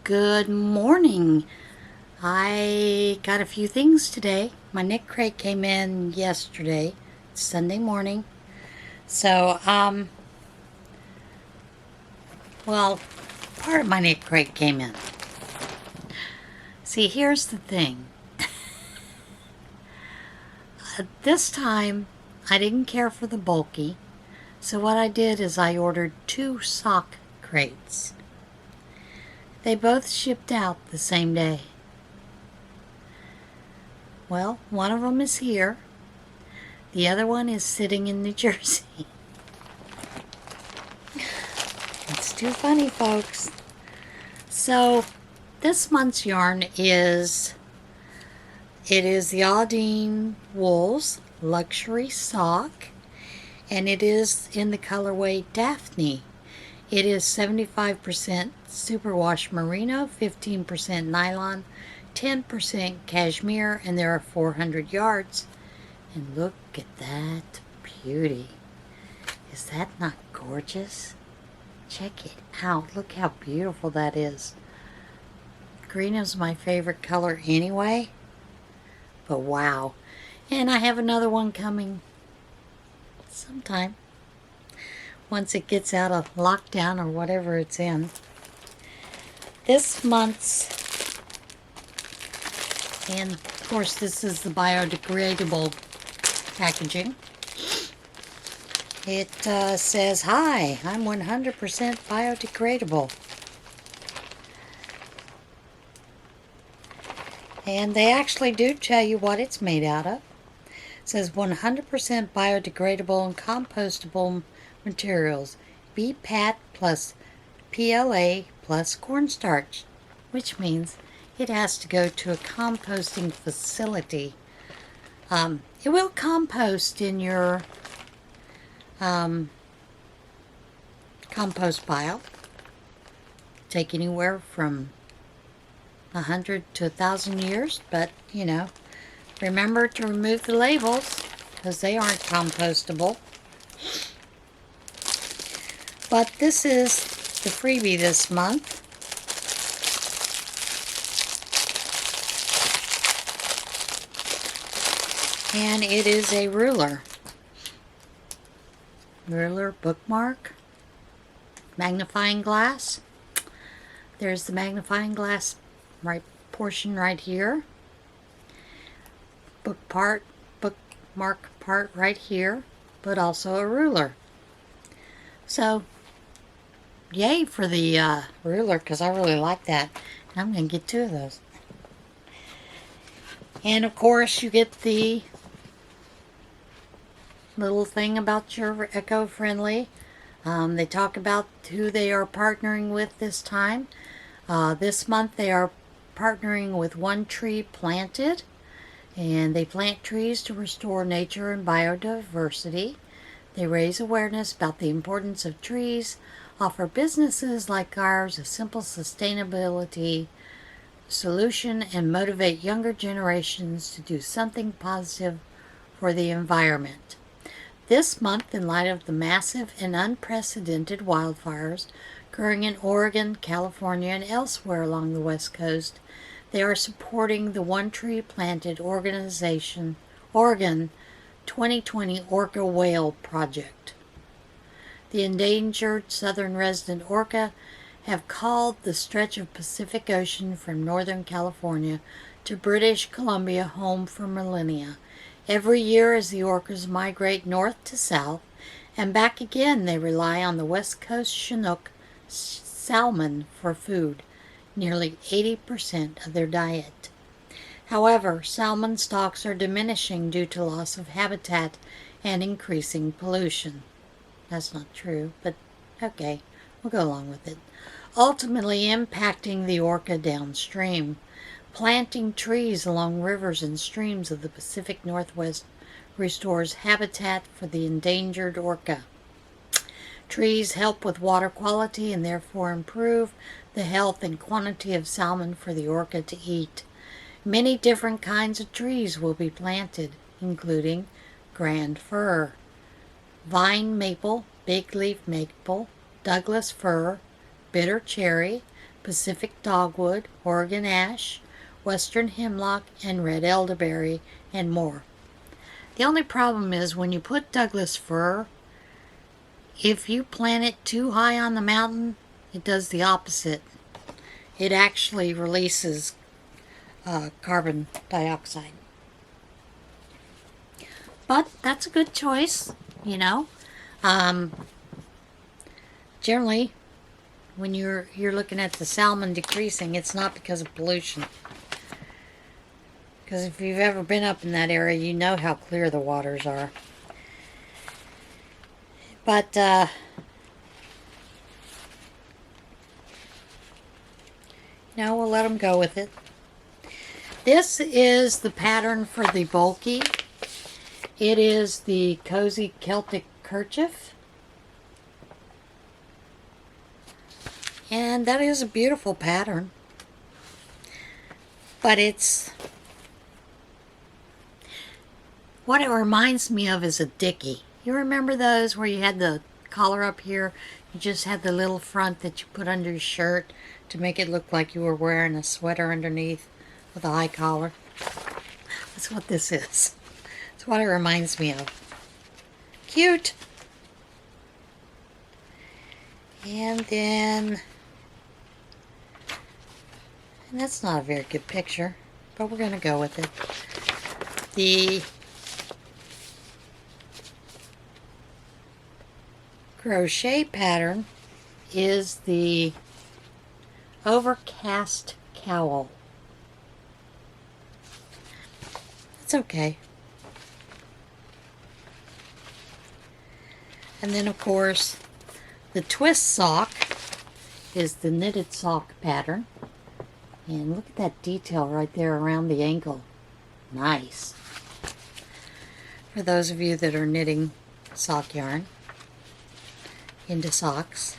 Good morning. I got a few things today. My knit crate came in yesterday, Sunday morning. So, well, part of my knit crate came in. See, here's the thing. This time, I didn't care for the bulky. So what I did is I ordered 2 sock crates. They both shipped out the same day. Well, one of them is here. The other one is sitting in New Jersey. It's too funny, folks. So, this month's yarn is the Aldine Wools Luxury Sock, and it is in the colorway Daphne. It is 75% superwash merino, 15% nylon, 10% cashmere, and there are 400 yards. And look at that beauty. Is that not gorgeous? Check it out. Look how beautiful that is. Green is my favorite color anyway. But wow. And I have another one coming sometime. Once it gets out of lockdown or whatever it's in. This month's, and of course this is the biodegradable packaging. It says, "Hi, I'm 100% biodegradable." And they actually do tell you what it's made out of. It says 100% biodegradable and compostable materials, BPAT plus PLA plus cornstarch, which means it has to go to a composting facility. It will compost in your compost pile. Take anywhere from 100 to 1,000 years, but you know, remember to remove the labels because they aren't compostable. But this is the freebie this month. And it is a ruler. Ruler, bookmark, magnifying glass. There's the magnifying glass portion right here. Bookmark part right here, but also a ruler. So, yay for the ruler, because I really like that. And I'm going to get 2 of those. And of course you get the little thing about your eco-friendly. They talk about who they are partnering with this time. This month they are partnering with One Tree Planted. And they plant trees to restore nature and biodiversity. They raise awareness about the importance of trees, offer businesses like ours a simple sustainability solution, and motivate younger generations to do something positive for the environment. This month, in light of the massive and unprecedented wildfires occurring in Oregon, California, and elsewhere along the West Coast, they are supporting the One Tree Planted organization, Oregon 2020 Orca Whale Project. The endangered southern resident orca have called the stretch of Pacific Ocean from Northern California to British Columbia home for millennia. Every year as the orcas migrate north to south and back again, they rely on the West Coast Chinook salmon for food, nearly 80% of their diet. However, salmon stocks are diminishing due to loss of habitat and increasing pollution. That's not true, but okay, we'll go along with it. Ultimately impacting the orca downstream. Planting trees along rivers and streams of the Pacific Northwest restores habitat for the endangered orca. Trees help with water quality and therefore improve the health and quantity of salmon for the orca to eat. Many different kinds of trees will be planted, including grand fir, vine maple, big leaf maple, Douglas fir, bitter cherry, Pacific dogwood, Oregon ash, western hemlock, and red elderberry, and more. The only problem is when you put Douglas fir, if you plant it too high on the mountain, it does the opposite. It actually releases carbon dioxide. But that's a good choice, you know. Generally, when you're looking at the salmon decreasing, it's not because of pollution. Because if you've ever been up in that area, you know how clear the waters are. But now we'll let them go with it. This is the pattern for the bulky. It is the Cozy Celtic Kerchief. And that is a beautiful pattern. But it's... what it reminds me of is a dickie. You remember those where you had the collar up here? You just had the little front that you put under your shirt to make it look like you were wearing a sweater underneath with a high collar. That's what this is. That's what it reminds me of. Cute! And then... and that's not a very good picture, but we're going to go with it. The crochet pattern is the Overcast Cowl. It's okay. And then of course the twist sock is the knitted sock pattern. And look at that detail right there around the ankle. Nice. For those of you that are knitting sock yarn into socks.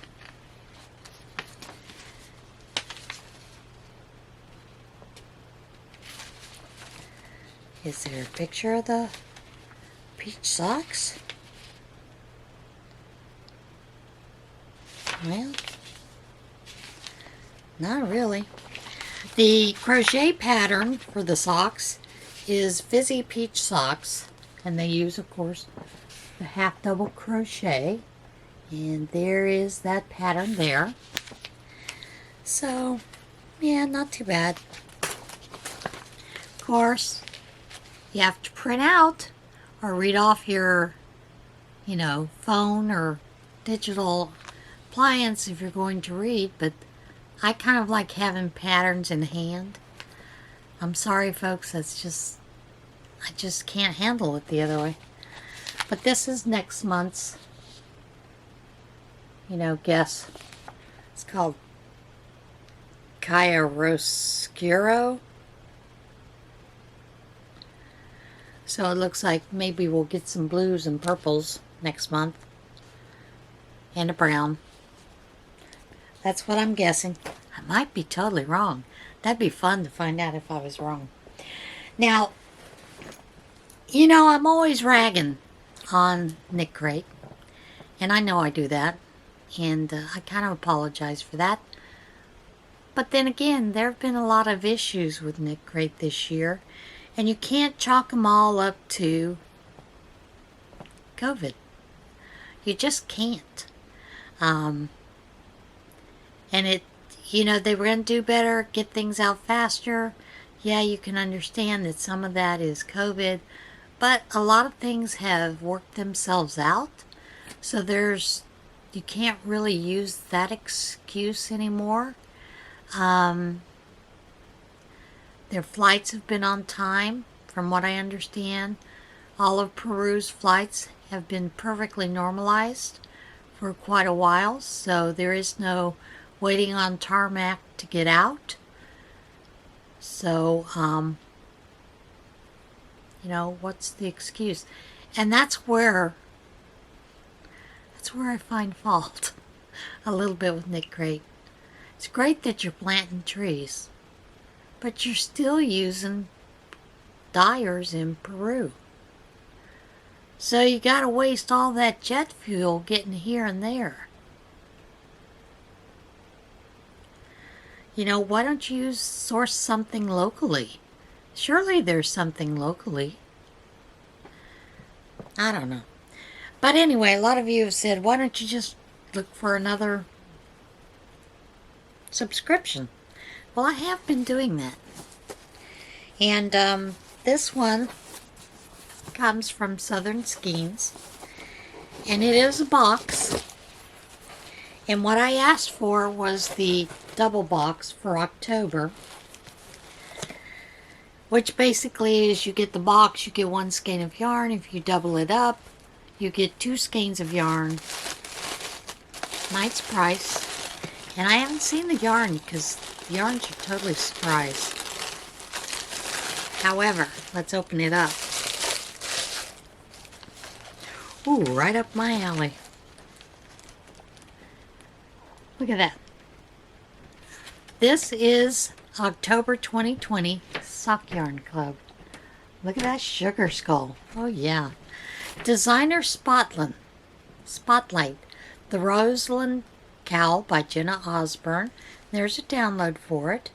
Is there a picture of the peach socks? Well, not really. The crochet pattern for the socks is Fizzy Peach Socks, and they use, of course, the half double crochet, and there is that pattern there. So, yeah, not too bad. Of course, you have to print out or read off your, you know, phone or digital appliance if you're going to read, but I kind of like having patterns in hand. I'm sorry, folks, that's just, I just can't handle it the other way. But this is next month's, you know, guess. It's called Chiaroscuro. So it looks like maybe we'll get some blues and purples next month. And a brown. That's what I'm guessing. I might be totally wrong. That'd be fun to find out if I was wrong. Now, you know, I'm always ragging on knitcrate. And I know I do that. And I kind of apologize for that. But then again, there have been a lot of issues with knitcrate this year. And you can't chalk them all up to COVID. You just can't. And it, you know, they were going to do better, get things out faster. Yeah, you can understand that some of that is COVID, but a lot of things have worked themselves out. So you can't really use that excuse anymore. Their flights have been on time, from what I understand. All of Peru's flights have been perfectly normalized for quite a while, so there is no waiting on tarmac to get out. So, you know, what's the excuse? And that's where I find fault a little bit with knitcrate. It's great that you're planting trees, but you're still using dyers in Peru. So you gotta waste all that jet fuel getting here and there. Why don't you source something locally? Surely there's something locally. I don't know. But anyway, a lot of you have said, why don't you just look for another subscription? Well, I have been doing that. And this one comes from Southern Skeins. And it is a box. And what I asked for was the double box for October. Which basically is you get the box, you get 1 skein of yarn. If you double it up, you get 2 skeins of yarn. Nice price. And I haven't seen the yarn because the yarns are totally surprised. However, let's open it up. Ooh, right up my alley. Look at that. This is October 2020 Sock Yarn Club. Look at that sugar skull. Oh yeah. Designer Spotlight. The Roseland Cowl by Jenna Osborne. There's a download for it.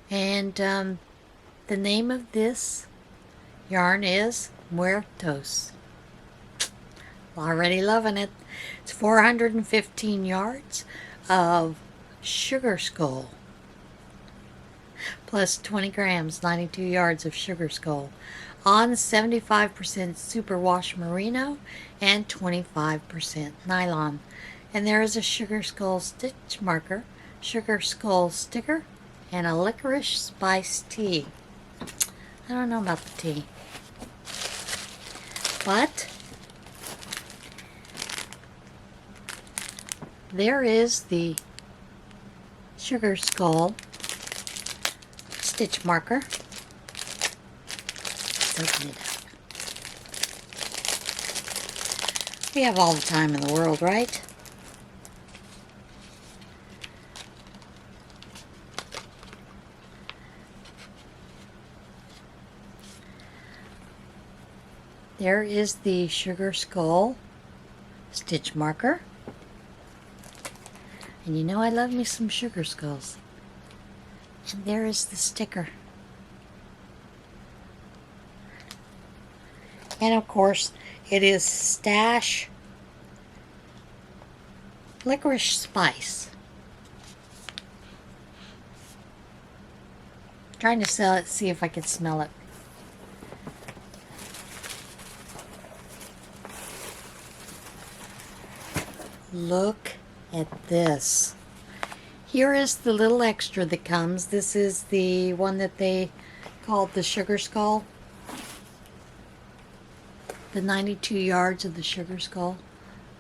And the name of this yarn is Muertos. Already loving it. It's 415 yards of sugar skull. Plus 20 grams, 92 yards of sugar skull. On 75% superwash merino and 25% nylon. And there is a sugar skull stitch marker, sugar skull sticker, and a licorice spice tea. I don't know about the tea. But there is the sugar skull stitch marker. Let's open it up. We have all the time in the world, right? There is the sugar skull stitch marker. And you know I love me some sugar skulls. And there is the sticker. And of course, it is Stash Licorice Spice. Trying to sell it, see if I can smell it. Look at this. Here is the little extra that comes. This is the one that they called the sugar skull. The 92 yards of the sugar skull.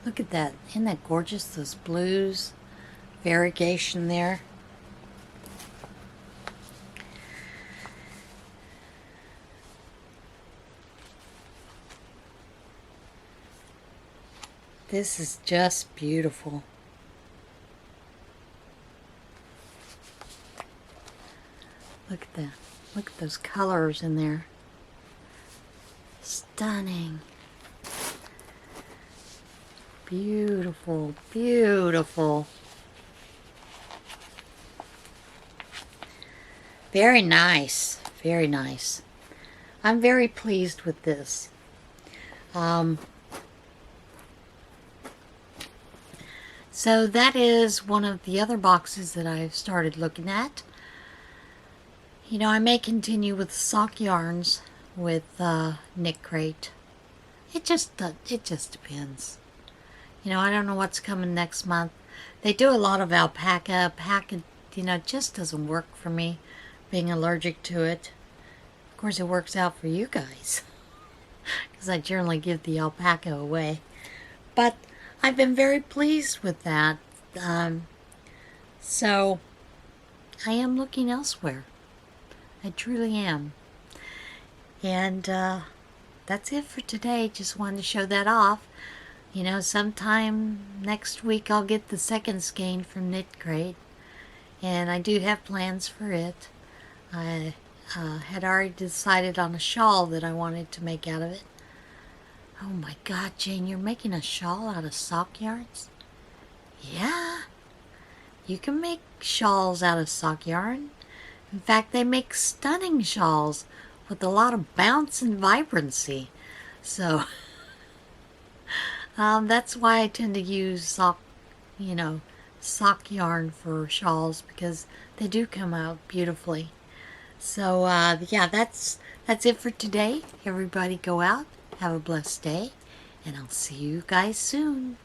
Look at that. Isn't that gorgeous? Those blues. Variegation there. This is just beautiful. Look at that. Look at those colors in there. Stunning. Beautiful, beautiful. Very nice. Very nice. I'm very pleased with this. So that is one of the other boxes that I've started looking at. You know, I may continue with sock yarns with knitcrate. It just depends. You know, I don't know what's coming next month. They do a lot of alpaca. Alpaca, you know, just doesn't work for me, being allergic to it. Of course, it works out for you guys, because I generally give the alpaca away. But I've been very pleased with that. So I am looking elsewhere. I truly am. And that's it for today. Just wanted to show that off. You know, sometime next week I'll get the second skein from knitcrate. And I do have plans for it. I had already decided on a shawl that I wanted to make out of it. Oh my God, Jane, you're making a shawl out of sock yarns? Yeah. you can make shawls out of sock yarn. In fact, they make stunning shawls with a lot of bounce and vibrancy. So that's why I tend to use sock yarn for shawls, because they do come out beautifully. So yeah, that's it for today. Everybody go out, have a blessed day, and I'll see you guys soon.